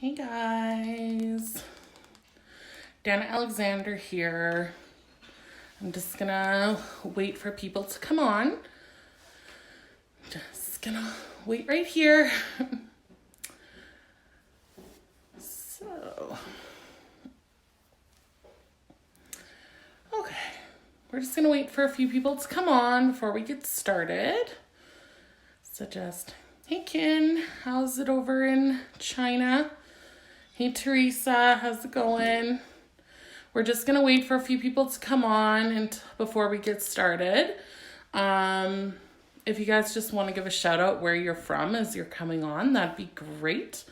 Hey guys, Dana Alexander here. I'm just gonna wait for people to come on. Just gonna wait right here. Okay, we're just gonna wait for a few people to come on before we get started. So hey Ken, how's it over in China? Hey Teresa, how's it going? We're just going to wait for a few people to come on and before we get started. If you guys just want to give a shout out where you're from as you're coming on, that'd be great.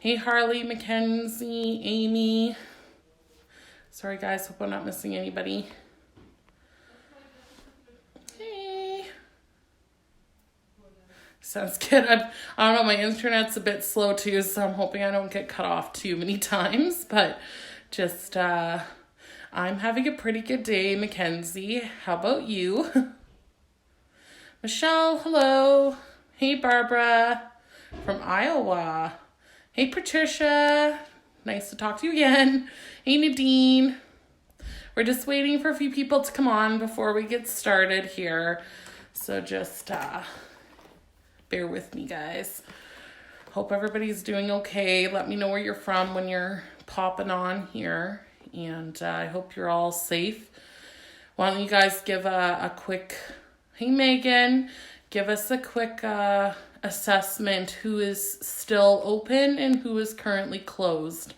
Hey Harley, Mackenzie, Amy. Sorry guys, hope I'm not missing anybody. Hey. Sounds good. I don't know, my internet's a bit slow too, so I'm hoping I don't get cut off too many times, but just, I'm having a pretty good day, Mackenzie. How about you? Michelle, hello. Hey, Barbara from Iowa. Hey, Patricia. Nice to talk to you again. Hey, Nadine. We're just waiting for a few people to come on before we get started here. So just bear with me, guys. Hope everybody's doing okay. Let me know where you're from when you're popping on here. And I hope you're all safe. Why don't you guys give a quick, hey Megan, give us a quick assessment who is still open and who is currently closed.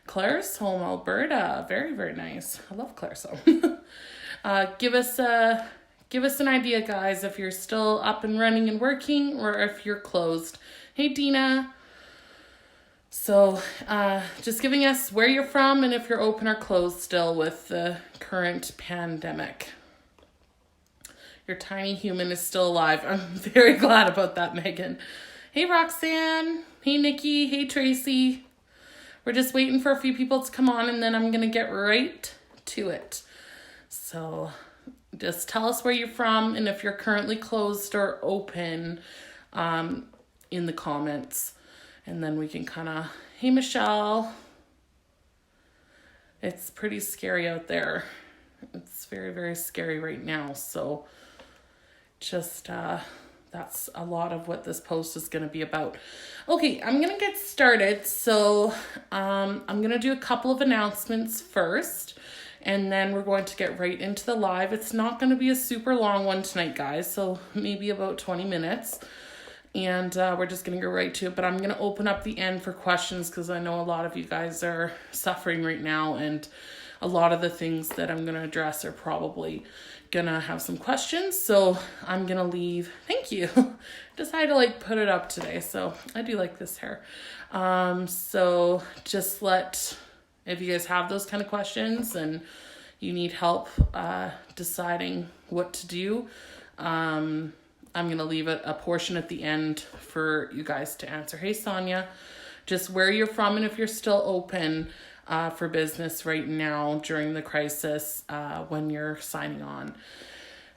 Claire's Home, Alberta. Very, very nice. I love Claire's Home. Give us an idea, guys, if you're still up and running and working or if you're closed. Hey, Dina. So, just giving us where you're from and if you're open or closed still with the current pandemic. Your tiny human is still alive. I'm very glad about that, Megan. Hey, Roxanne. Hey, Nikki. Hey, Tracy. We're just waiting for a few people to come on and then I'm going to get right to it. So, just tell us where you're from and if you're currently closed or open in the comments. And then we can kind of, hey, Michelle. It's pretty scary out there. It's very, very scary right now. So just, that's a lot of what this post is going to be about. Okay, I'm going to get started. So I'm going to do a couple of announcements first. And then we're going to get right into the live. It's not going to be a super long one tonight, guys. So maybe about 20 minutes. And we're just going to go right to it. But I'm going to open up the end for questions because I know a lot of you guys are suffering right now. And a lot of the things that I'm going to address are probably going to have some questions. So I'm going to leave. Thank you. Decided to put it up today. So I do like this hair. So just if you guys have those kind of questions and you need help deciding what to do, I'm going to leave a portion at the end for you guys to answer. Hey, Sonia, just where you're from and if you're still open for business right now during the crisis when you're signing on.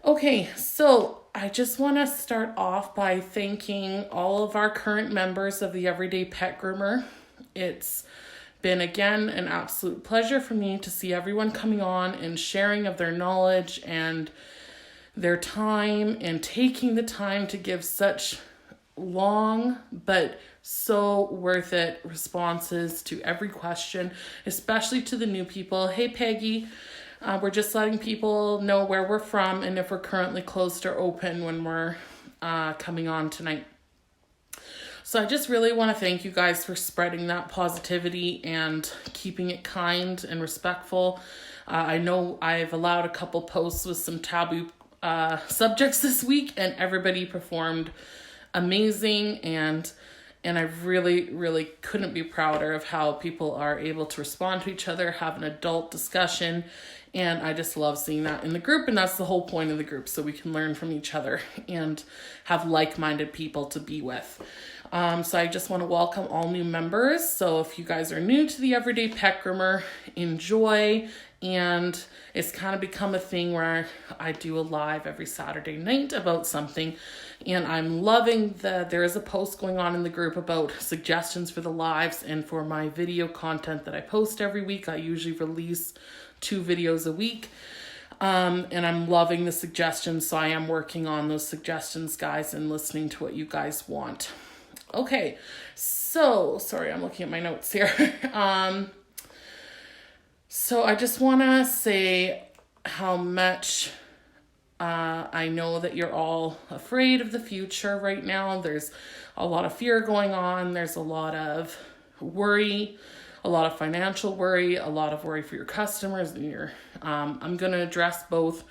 Okay, so I just want to start off by thanking all of our current members of the Everyday Pet Groomer. It's been, again, an absolute pleasure for me to see everyone coming on and sharing of their knowledge and their time and taking the time to give such long but so worth it responses to every question, especially to the new people. Hey Peggy, we're just letting people know where we're from and if we're currently closed or open when we're coming on tonight. So I just really want to thank you guys for spreading that positivity and keeping it kind and respectful. I know I've allowed a couple posts with some taboo subjects this week and everybody performed amazing and I really, really couldn't be prouder of how people are able to respond to each other, have an adult discussion, and I just love seeing that in the group, and that's the whole point of the group, so we can learn from each other and have like-minded people to be with. So I just want to welcome all new members. So if you guys are new to the Everyday Pet Groomer, enjoy. And it's kind of become a thing where I do a live every Saturday night about something. And I'm loving there is a post going on in the group about suggestions for the lives and for my video content that I post every week. I usually release 2 videos a week. And I'm loving the suggestions. So I am working on those suggestions, guys, and listening to what you guys want. Okay, so sorry, I'm looking at my notes here. So I just want to say how much I know that you're all afraid of the future right now. There's a lot of fear going on. There's a lot of worry, a lot of financial worry, a lot of worry for your customers. And I'm going to address both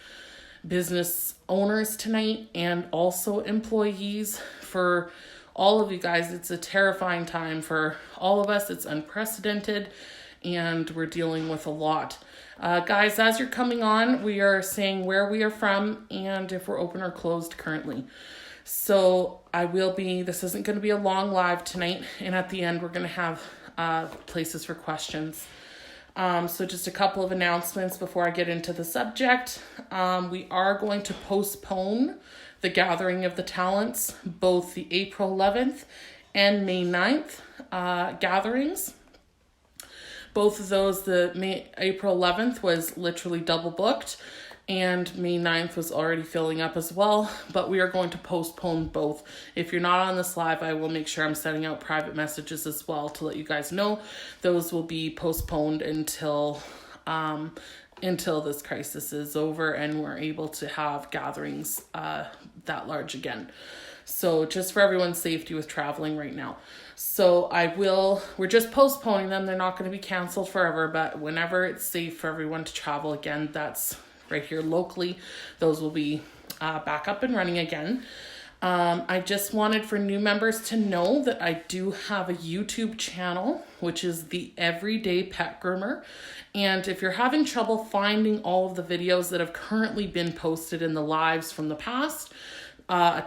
business owners tonight and also employees. For all of you guys, it's a terrifying time for all of us. It's unprecedented, and we're dealing with a lot. Guys, as you're coming on, we are saying where we are from and if we're open or closed currently. So this isn't going to be a long live tonight, and at the end we're going to have places for questions. So just a couple of announcements before I get into the subject. We are going to postpone the Gathering of the Talents, both the April 11th and May 9th gatherings. Both of those, April 11th was literally double booked, and May 9th was already filling up as well, but we are going to postpone both. If you're not on this live, I will make sure I'm sending out private messages as well to let you guys know. Those will be postponed until this crisis is over and we're able to have gatherings that large again. So just for everyone's safety with traveling right now. So we're just postponing them. They're not going to be canceled forever, but whenever it's safe for everyone to travel again, that's right here locally, those will be back up and running again. I just wanted for new members to know that I do have a YouTube channel, which is the Everyday Pet Groomer. And if you're having trouble finding all of the videos that have currently been posted in the lives from the past,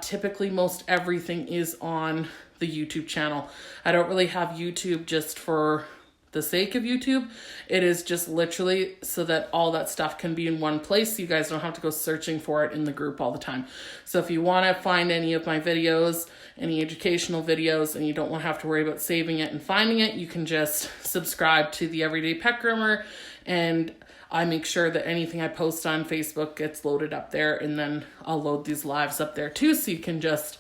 typically most everything is on the YouTube channel. I don't really have YouTube just for the sake of YouTube. It is just literally so that all that stuff can be in one place, so you guys don't have to go searching for it in the group all the time. So if you want to find any of my videos, any educational videos, and you don't want to have to worry about saving it and finding it, you can just subscribe to the Everyday Pet Groomer, and I make sure that anything I post on Facebook gets loaded up there, and then I'll load these lives up there too, so you can just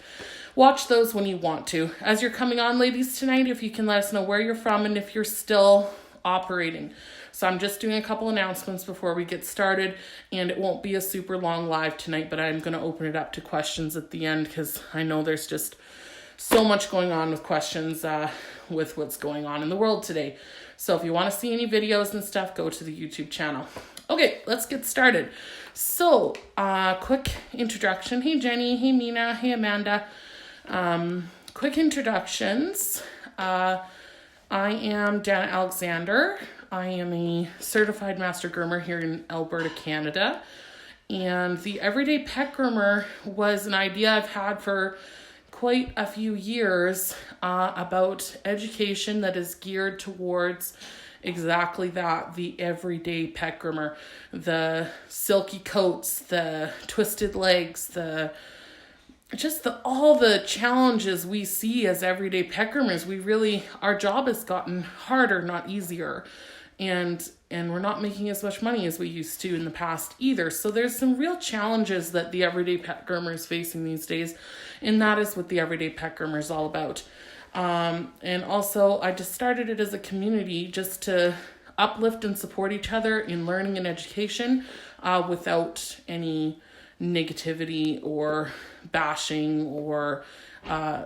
watch those when you want to. As you're coming on, ladies, tonight, if you can let us know where you're from and if you're still operating. So I'm just doing a couple announcements before we get started, and it won't be a super long live tonight, but I'm going to open it up to questions at the end because I know there's just so much going on with questions with what's going on in the world today. So if you want to see any videos and stuff, go to the YouTube channel. Okay, let's get started. So, quick introduction. Hey, Jenny. Hey, Mina. Hey, Amanda. Quick introductions. I am Dana Alexander. I am a certified master groomer here in Alberta, Canada. And the Everyday Pet Groomer was an idea I've had for quite a few years about education that is geared towards exactly that, the everyday pet groomer. The silky coats, the twisted legs, all the challenges we see as everyday pet groomers. Our job has gotten harder, not easier. And we're not making as much money as we used to in the past either. So there's some real challenges that the everyday pet groomer is facing these days. And that is what the Everyday Pet Groomer is all about. And also, I just started it as a community just to uplift and support each other in learning and education without any negativity or bashing or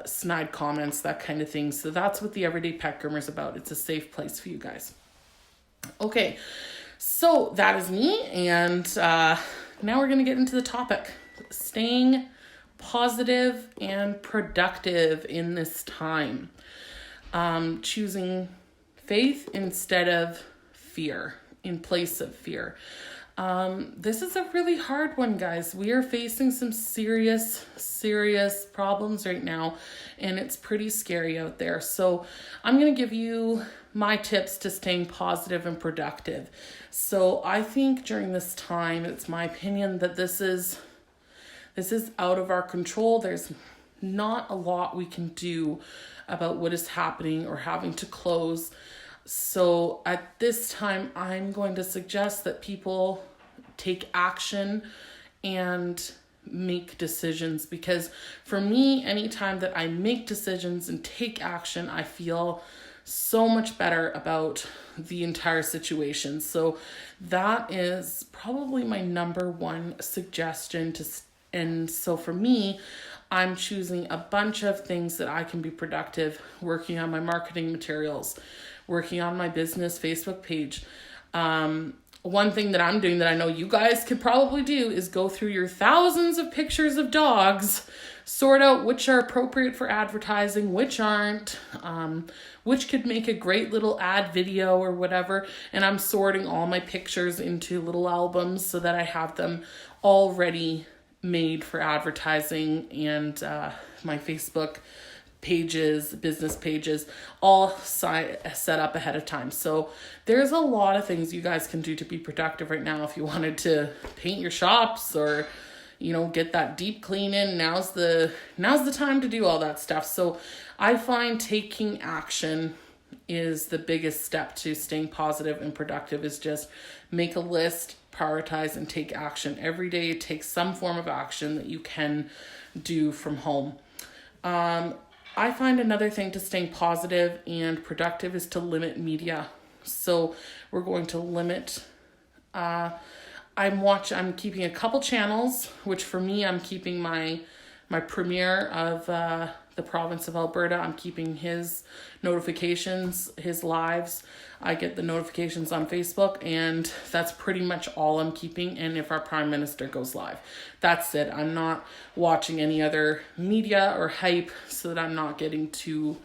snide comments, that kind of thing. So that's what the Everyday Pet Groomer is about. It's a safe place for you guys. Okay, so that is me, and now we're going to get into the topic. Staying positive and productive in this time. Choosing faith instead of fear, in place of fear. This is a really hard one, guys. We are facing some serious problems right now, and it's pretty scary out there. So I'm going to give you my tips to staying positive and productive. So I think during this time, it's my opinion that this is out of our control. There's not a lot we can do about what is happening or having to close. So at this time, I'm going to suggest that people take action and make decisions, because for me, anytime that I make decisions and take action, I feel so much better about the entire situation. So that is probably my number one suggestion and so for me, I'm choosing a bunch of things that I can be productive, working on my marketing materials, working on my business Facebook page. One thing that I'm doing that I know you guys could probably do is go through your thousands of pictures of dogs, sort out which are appropriate for advertising, which aren't, which could make a great little ad video or whatever. And I'm sorting all my pictures into little albums so that I have them already made for advertising, and my Facebook pages, business pages, all set up ahead of time. So there's a lot of things you guys can do to be productive right now. If you wanted to paint your shops or, get that deep clean in, now's the time to do all that stuff. So I find taking action is the biggest step to staying positive and productive, is just make a list, prioritize, and take action. Every day take some form of action that you can do from home. I find another thing to staying positive and productive is to limit media. So we're going to limit, I'm keeping a couple channels, which for me, I'm keeping my premier of the province of Alberta. I'm keeping his notifications, his lives. I get the notifications on Facebook, and that's pretty much all I'm keeping. And if our Prime Minister goes live, that's it. I'm not watching any other media or hype, so that I'm not getting too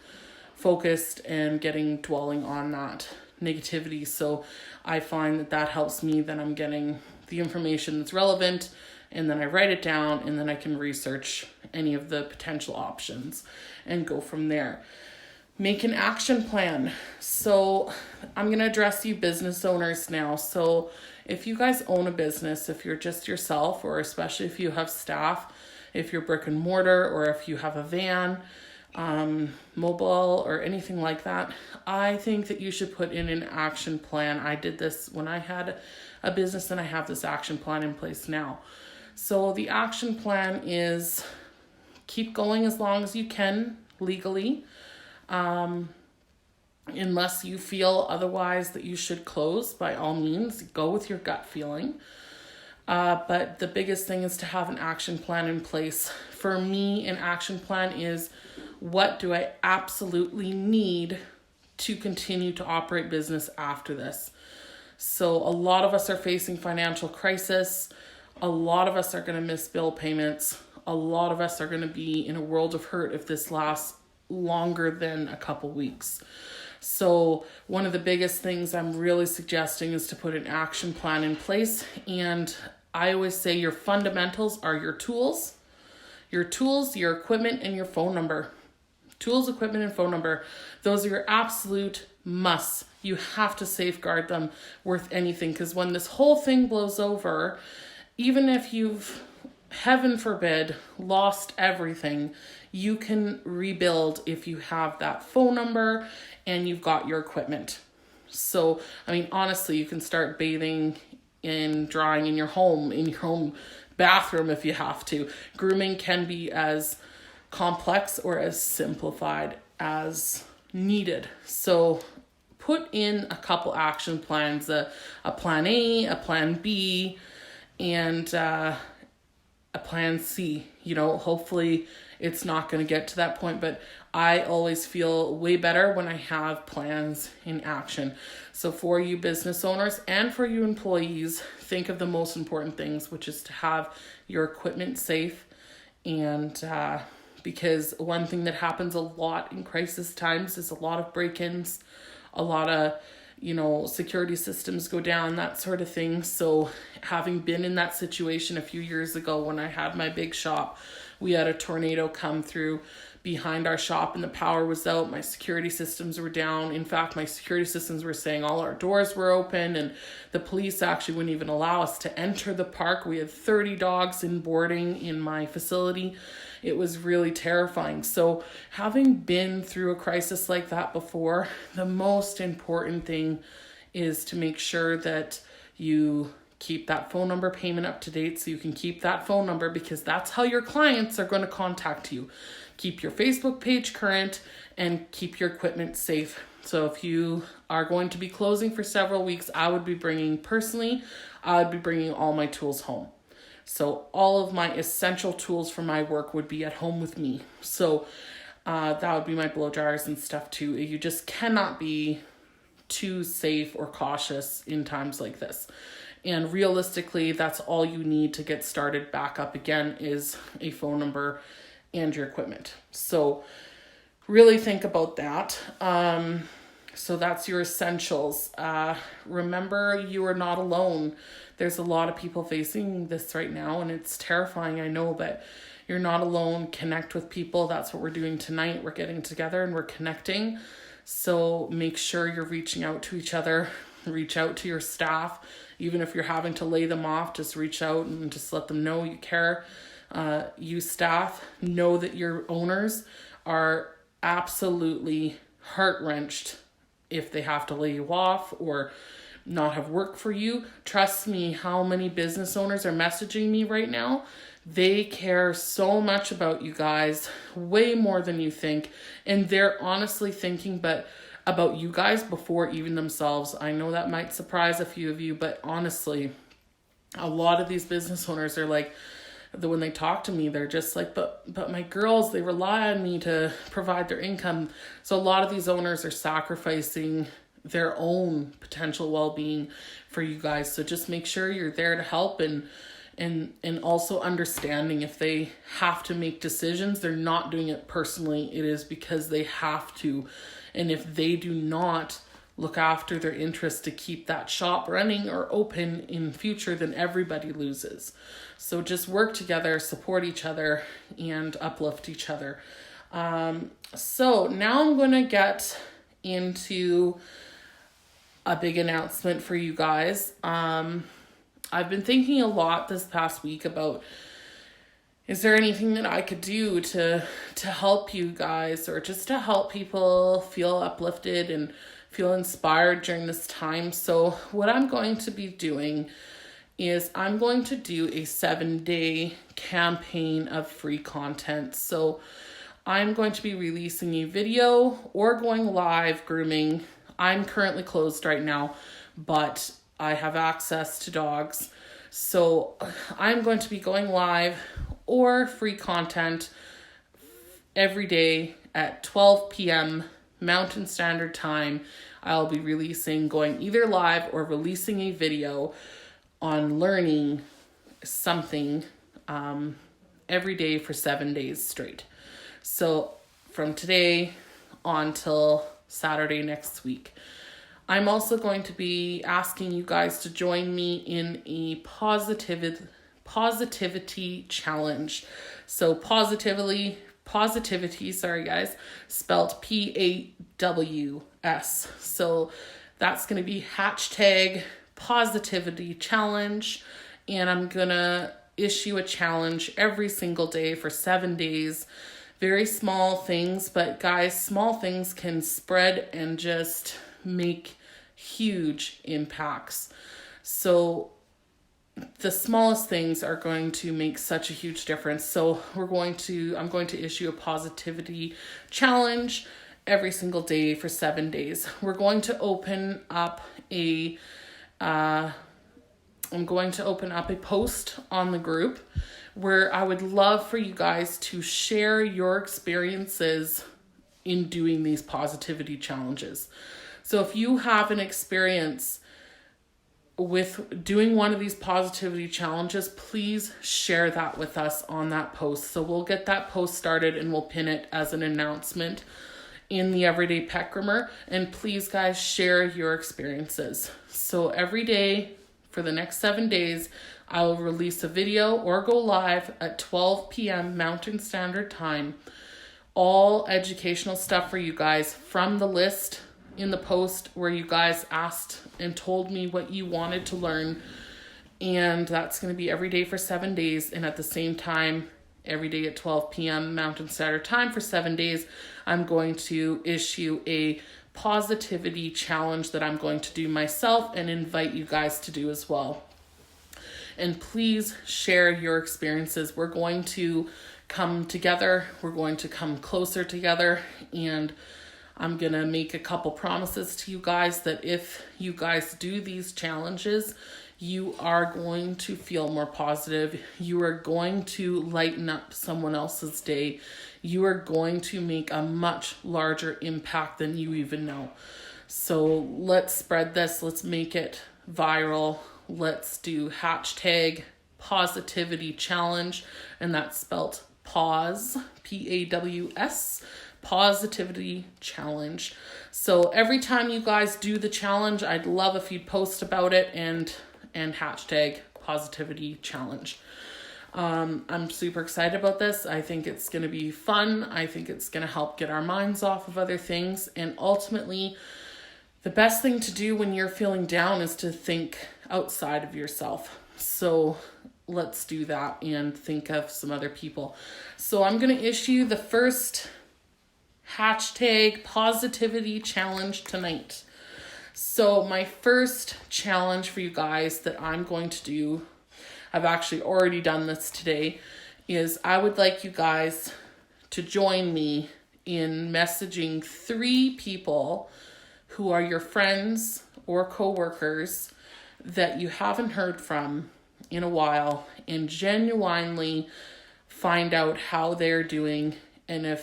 focused and dwelling on that negativity. So I find that helps me. Then I'm getting the information that's relevant, and then I write it down, and then I can research any of the potential options and go from there. Make an action plan. So I'm going to address you business owners now. So if you guys own a business, if you're just yourself, or especially if you have staff, if you're brick and mortar, or if you have a van, mobile, or anything like that, I think that you should put in an action plan. I did this when I had a business, and I have this action plan in place now. So the action plan is keep going as long as you can legally, unless you feel otherwise that you should close. By all means, go with your gut feeling. But the biggest thing is to have an action plan in place. For me, an action plan is, what do I absolutely need to continue to operate business after this? So a lot of us are facing financial crisis. A lot of us are going to miss bill payments. A lot of us are going to be in a world of hurt if this lasts longer than a couple weeks. So one of the biggest things I'm really suggesting is to put an action plan in place. And I always say your fundamentals are your tools, your equipment, and your phone number. Tools, equipment, and phone number. Those are your absolute musts. You have to safeguard them worth anything, because when this whole thing blows over, even if you've, heaven forbid, lost everything, you can rebuild if you have that phone number and you've got your equipment. So, honestly, you can start bathing and drying in your home bathroom if you have to. Grooming can be as complex or as simplified as needed. So put in a couple action plans, a plan A, a plan B, and a plan C. Hopefully it's not going to get to that point, but I always feel way better when I have plans in action. So for you business owners and for you employees, think of the most important things, which is to have your equipment safe. And because one thing that happens a lot in crisis times is a lot of break-ins, a lot of security systems go down, that sort of thing. So having been in that situation a few years ago when I had my big shop, we had a tornado come through behind our shop and the power was out. My security systems were down. In fact, my security systems were saying all our doors were open, and the police actually wouldn't even allow us to enter the park. We had 30 dogs in boarding in my facility. It was really terrifying. So having been through a crisis like that before, the most important thing is to make sure that you keep that phone number payment up to date, so you can keep that phone number, because that's how your clients are going to contact you. Keep your Facebook page current and keep your equipment safe. So if you are going to be closing for several weeks, I would be bringing all my tools home. So all of my essential tools for my work would be at home with me. So that would be my blow dryers and stuff too. You just cannot be too safe or cautious in times like this. And realistically, that's all you need to get started back up again is a phone number and your equipment. So really think about that. So that's your essentials. Remember, you are not alone. There's a lot of people facing this right now, and it's terrifying, I know, but you're not alone. Connect with people. That's what we're doing tonight. We're getting together and we're connecting. So make sure you're reaching out to each other. Reach out to your staff. Even if you're having to lay them off, just reach out and just let them know you care. You staff, know that your owners are absolutely heart-wrenched if they have to lay you off or not have work for you. Trust me, how many business owners are messaging me right now? They care so much about you guys, way more than you think. And they're honestly thinking about you guys before even themselves. I know that might surprise a few of you, but honestly, a lot of these business owners are like, when they talk to me, they're just like, but my girls, they rely on me to provide their income. So a lot of these owners are sacrificing their own potential well-being for you guys. So just make sure you're there to help, and also understanding if they have to make decisions, they're not doing it personally. It is because they have to. And if they do not look after their interests to keep that shop running or open in future, then everybody loses. So just work together, support each other, and uplift each other. So now I'm going to get into a big announcement for you guys. I've been thinking a lot this past week about, is there anything that I could do to help you guys, or just to help people feel uplifted and feel inspired during this time? So what I'm going to be doing is I'm going to do a 7-day campaign of free content. So I'm going to be releasing a video or going live grooming. I'm currently closed right now, but I have access to dogs. So I'm going to be going live or free content every day at 12 p.m. Mountain Standard Time. I'll be going either live or releasing a video on learning something every day for 7 days straight. So from today on till Saturday next week. I'm also going to be asking you guys to join me in a positivity challenge. So positivity, sorry guys, spelled PAWS. So that's going to be hashtag positivity challenge. And I'm going to issue a challenge every single day for 7 days. Very small things, but guys, small things can spread and just make huge impacts. So the smallest things are going to make such a huge difference. So I'm going to issue a positivity challenge every single day for 7 days. We're going to open up I'm going to open up a post on the group where I would love for you guys to share your experiences in doing these positivity challenges. So if you have an experience with doing one of these positivity challenges, please share that with us on that post. So we'll get that post started and we'll pin it as an announcement. in the Everyday Pet Groomer. And please, guys, share your experiences. So every day for the next 7 days, I will release a video or go live at 12 p.m. Mountain Standard Time. All educational stuff for you guys from the list in the post where you guys asked and told me what you wanted to learn. And that's going to be every day for 7 days. And at the same time, every day at 12 p.m. Mountain Standard Time for 7 days, I'm going to issue a positivity challenge that I'm going to do myself and invite you guys to do as well. And please share your experiences. We're going to come together. We're going to come closer together. And I'm going to make a couple promises to you guys that if you guys do these challenges, you are going to feel more positive. You are going to lighten up someone else's day. You are going to make a much larger impact than you even know. So let's spread this. Let's make it viral. Let's do hashtag positivity challenge. And that's spelt pause, P-A-W-S, positivity challenge. So every time you guys do the challenge, I'd love if you'd post about it and hashtag positivity challenge. I'm super excited about this. I think it's going to be fun. I think it's going to help get our minds off of other things. And ultimately, the best thing to do when you're feeling down is to think outside of yourself. So let's do that and think of some other people. So I'm going to issue the first hashtag positivity challenge tonight. So my first challenge for you guys that I'm going to do, I've actually already done this today, is I would like you guys to join me in messaging 3 people who are your friends or coworkers that you haven't heard from in a while, and genuinely find out how they're doing, and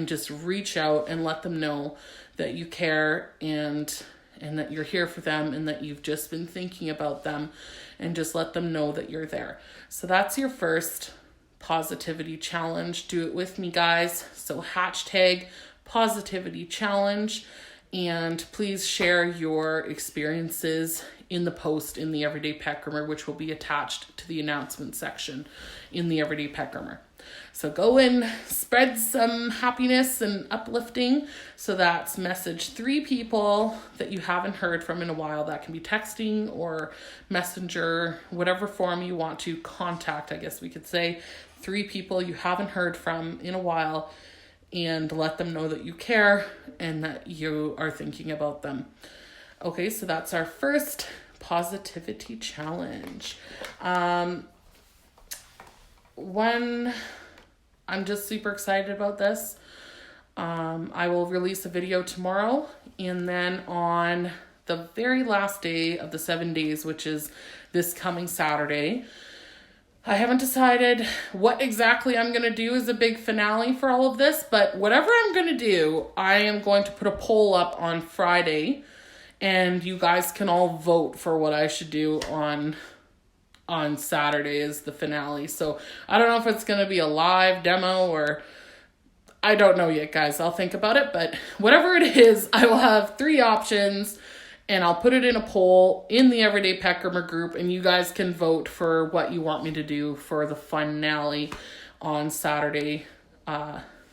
just reach out and let them know that you care and that you're here for them and that you've just been thinking about them, and just let them know that you're there. So that's your first positivity challenge. Do it with me, guys. So hashtag positivity challenge, and please share your experiences in the post in the Everyday Pet Groomer, which will be attached to the announcement section in the Everyday Pet Groomer. So go and spread some happiness and uplifting. So that's message 3 people that you haven't heard from in a while. That can be texting or messenger, whatever form you want to contact, I guess we could say. 3 people you haven't heard from in a while, and let them know that you care and that you are thinking about them. Okay, so that's our first positivity challenge. I'm just super excited about this. I will release a video tomorrow, and then on the very last day of the 7 days, which is this coming Saturday, I haven't decided what exactly I'm going to do as a big finale for all of this, but whatever I'm going to do, I am going to put a poll up on Friday, and you guys can all vote for what I should do on Saturday as the finale. So I don't know if it's going to be a live demo or I don't know yet, guys. I'll think about it, but whatever it is, I will have 3 options, and I'll put it in a poll in the Everyday Pet Groomer group, and you guys can vote for what you want me to do for the finale on Saturday,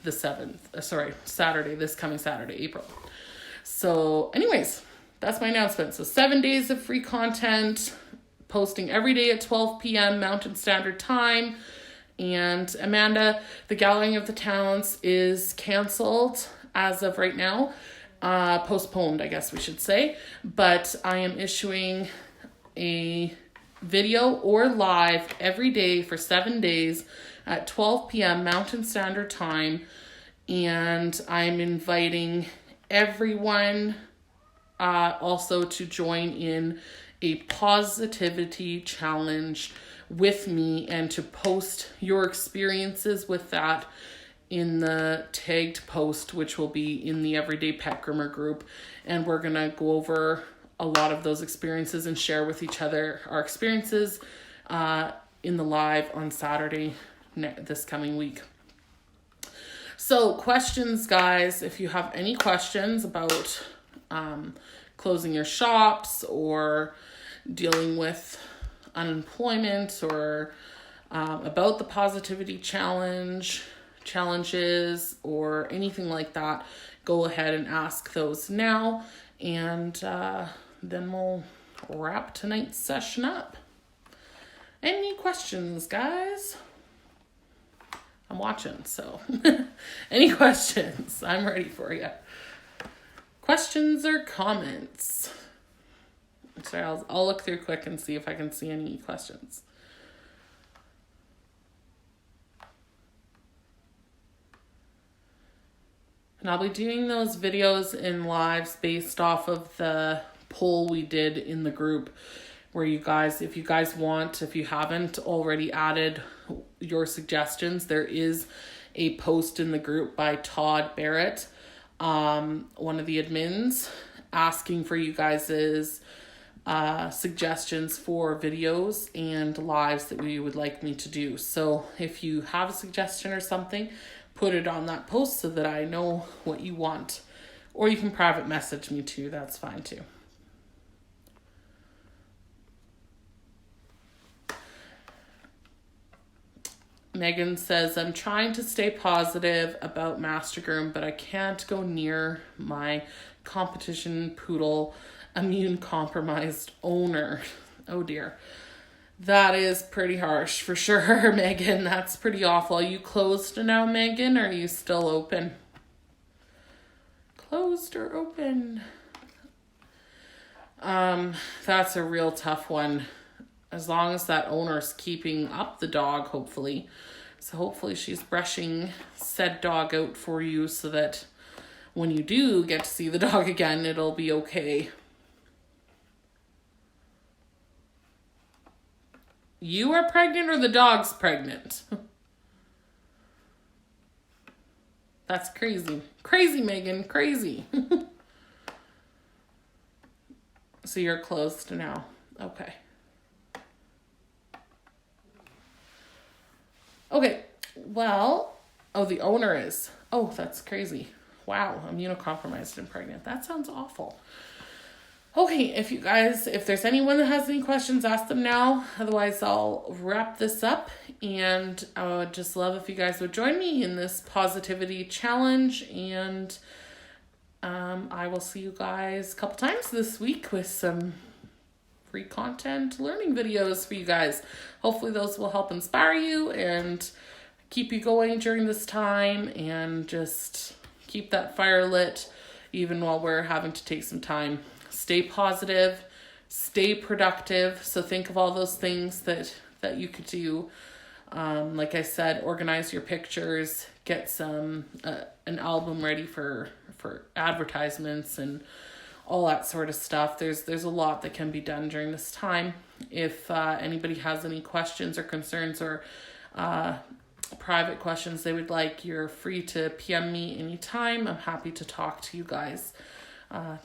Saturday, this coming Saturday, April. So anyways, that's my announcement. So 7 days of free content, posting every day at 12 p.m. Mountain Standard Time. And Amanda, the Gathering of the Talents is canceled as of right now. Postponed, I guess we should say. But I am issuing a video or live every day for 7 days at 12 p.m. Mountain Standard Time. And I'm inviting everyone also to join in a positivity challenge with me, and to post your experiences with that in the tagged post, which will be in the Everyday Pet Groomer group. And we're going to go over a lot of those experiences and share with each other our experiences in the live on Saturday this coming week. So questions, guys, if you have any questions about closing your shops or dealing with unemployment or about the positivity challenges or anything like that, go ahead and ask those now, and then we'll wrap tonight's session up. Any questions, guys? I'm watching, so any questions? I'm ready for you. Questions or comments? Sorry, I'll look through quick and see if I can see any questions. And I'll be doing those videos in lives based off of the poll we did in the group, where you guys, if you guys want, if you haven't already added your suggestions, there is a post in the group by Todd Barrett, one of the admins, asking for you guys' suggestions for videos and lives that we would like me to do. So if you have a suggestion or something, put it on that post so that I know what you want. Or you can private message me too, that's fine too. Megan says, I'm trying to stay positive about Master Groom, but I can't go near my competition poodle immune compromised owner. Oh dear. That is pretty harsh for sure, Megan. That's pretty awful. Are you closed now, Megan, or are you still open? Closed or open? That's a real tough one. As long as that owner's keeping up the dog, hopefully. So hopefully she's brushing said dog out for you so that when you do get to see the dog again, it'll be okay. You are pregnant or the dog's pregnant? That's crazy. Crazy, Megan. Crazy. So you're closed now. Okay. Okay, well, oh, the owner is. Oh, that's crazy. Wow, immunocompromised and pregnant. That sounds awful. Okay, if there's anyone that has any questions, ask them now. Otherwise, I'll wrap this up. And I would just love if you guys would join me in this positivity challenge. And I will see you guys a couple times this week with some free content learning videos for you guys. Hopefully those will help inspire you and keep you going during this time, and just keep that fire lit even while we're having to take some time. Stay positive, stay productive. So think of all those things that you could do. Like I said, organize your pictures, get some an album ready for advertisements and all that sort of stuff. There's a lot that can be done during this time. If anybody has any questions or concerns or private questions they would like, you're free to PM me anytime. I'm happy to talk to you guys.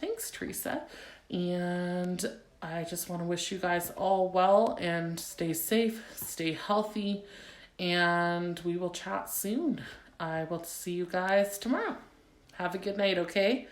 Thanks, Teresa. And I just want to wish you guys all well and stay safe, stay healthy, and we will chat soon. I will see you guys tomorrow. Have a good night, okay?